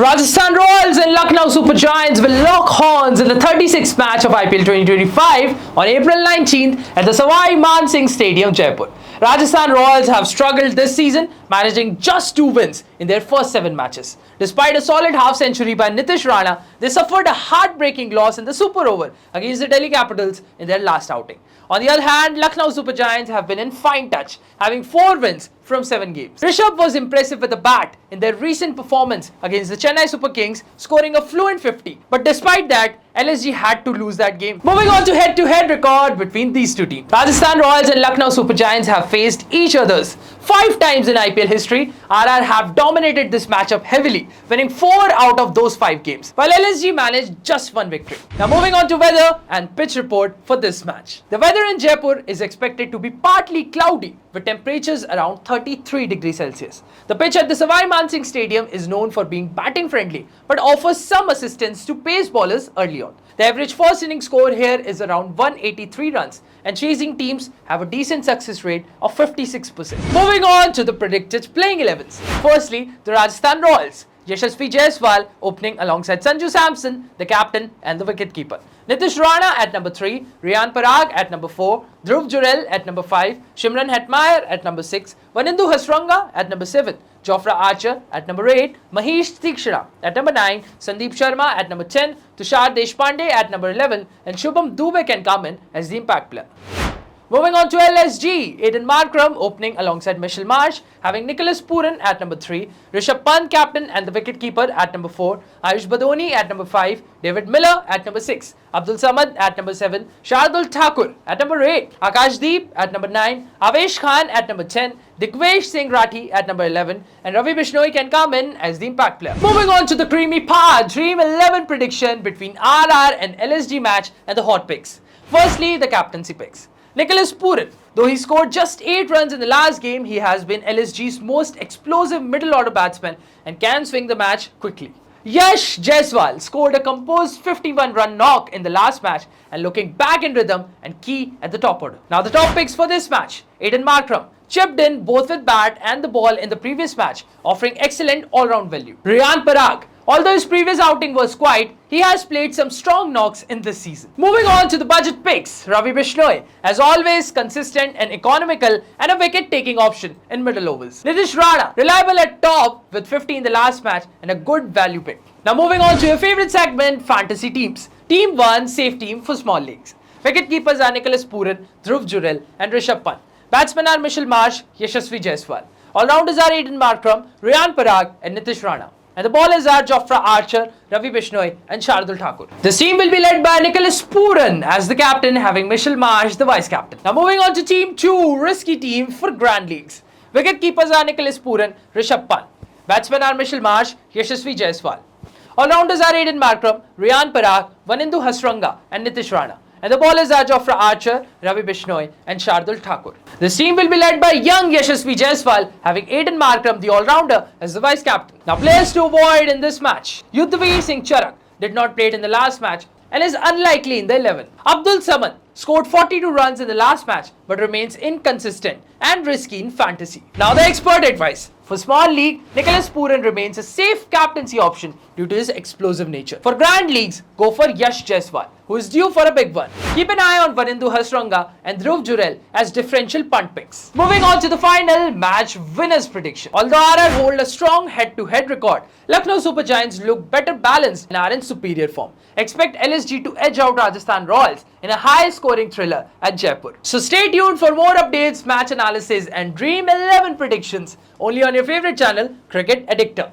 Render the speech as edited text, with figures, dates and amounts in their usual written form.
Rajasthan Royals and Lucknow Super Giants will lock horns in the 36th match of IPL 2025 on April 19th at the Savai Man Singh Stadium, Jaipur. Rajasthan Royals have struggled this season, managing just 2 wins in their first 7 matches. Despite a solid half-century by Nitish Rana, they suffered a heartbreaking loss in the Super Over against the Delhi Capitals in their last outing. On the other hand, Lucknow Super Giants have been in fine touch, having 4 wins from 7 games. Rishabh was impressive with the bat in their recent performance against the Chennai Super Kings, scoring a fluent 50. But despite that, LSG had to lose that game. Moving on to head-to-head record between these two teams. Rajasthan Royals and Lucknow Super Giants have faced each other's 5 times in IPL history. RR have dominated this matchup heavily, winning 4 out of those 5 games, while LSG managed just 1 victory. Now moving on to weather and pitch report for this match. The weather in Jaipur is expected to be partly cloudy with temperatures around 33 degrees Celsius. The pitch at the Savai Man Singh Stadium is known for being batting friendly but offers some assistance to pace bowlers early on. The average first inning score here is around 183 runs and chasing teams have a decent success rate of 56%. Moving on to the predicted playing 11s. Firstly, the Rajasthan Royals. Yashasvi Jaiswal opening alongside Sanju Samson, the captain and the wicketkeeper. Nitish Rana at number 3, Riyan Parag at number 4, Dhruv Jurel at number 5, Shimron Hetmyer at number 6, Vanindu Hasranga at number 7, Jofra Archer at number 8, Mahesh Theekshana at number 9, Sandeep Sharma at number 10, Tushar Deshpande at number 11, and Shubham Dubey can come in as the impact player. Moving on to LSG, Aiden Markram opening alongside Mitchell Marsh, having Nicholas Pooran at number 3, Rishabh Pant captain and the wicketkeeper at number 4, Ayush Badoni at number 5, David Miller at number 6, Abdul Samad at number 7, Shardul Thakur at number 8, Akashdeep at number 9, Avesh Khan at number 10, Dikvesh Singh Rathi at number 11, and Ravi Bishnoi can come in as the impact player. Moving on to the creamy par Dream 11 prediction between RR and LSG match and the hot picks. Firstly, the captaincy picks. Nicholas Pooran, though he scored just 8 runs in the last game, he has been LSG's most explosive middle order batsman and can swing the match quickly. Yash Jaiswal scored a composed 51-run knock in the last match and looking back in rhythm and key at the top order. Now the top picks for this match. Aiden Markram chipped in both with bat and the ball in the previous match, offering excellent all-round value. Riyan Parag, although his previous outing was quiet, he has played some strong knocks in this season. Moving on to the budget picks, Ravi Bishnoi, as always consistent and economical and a wicket-taking option in middle overs. Nitish Rana, reliable at top with 50 in the last match and a good value pick. Now moving on to your favorite segment, fantasy teams. Team 1, safe team for small leagues. Wicket keepers are Nicholas Pooran, Dhruv Jurel and Rishabh Pant. Batsmen are Mitchell Marsh, Yashasvi Jaiswal. All-rounders are Aiden Markram, Riyan Parag and Nitish Rana. And the bowlers are Jofra Archer, Ravi Bishnoi and Shardul Thakur. This team will be led by Nicholas Pooran as the captain, having Mitchell Marsh the vice-captain. Now moving on to team 2, risky team for grand leagues. Wicket keepers are Nicholas Pooran, Rishabh Pant. Batsmen are Mitchell Marsh, Yashasvi Jaiswal. All-rounders are Aiden Markram, Riyan Parag, Vanindu Hasranga and Nitish Rana. And the bowlers are Jofra Archer, Ravi Bishnoi and Shardul Thakur. This team will be led by young Yashasvi Jaiswal, having Aiden Markram, the all-rounder, as the vice-captain. Now players to avoid in this match. Yudhvir Singh Charak did not play in the last match and is unlikely in the 11. Abdul Samad scored 42 runs in the last match but remains inconsistent and risky in fantasy. Now the expert advice. For small league, Nicholas Pooran remains a safe captaincy option due to his explosive nature. For grand leagues, go for Yash Jaiswal, who is due for a big one. Keep an eye on Vanindu Hasranga and Dhruv Jurel as differential punt picks. Moving on to the final match winners prediction. Although RR hold a strong head-to-head record, Lucknow Super Giants look better balanced and are in superior form. Expect LSG to edge out Rajasthan Royals in a high-scoring thriller at Jaipur. So stay tuned for more updates, match analysis and Dream 11 predictions only on your favorite channel, Cricket Addictor.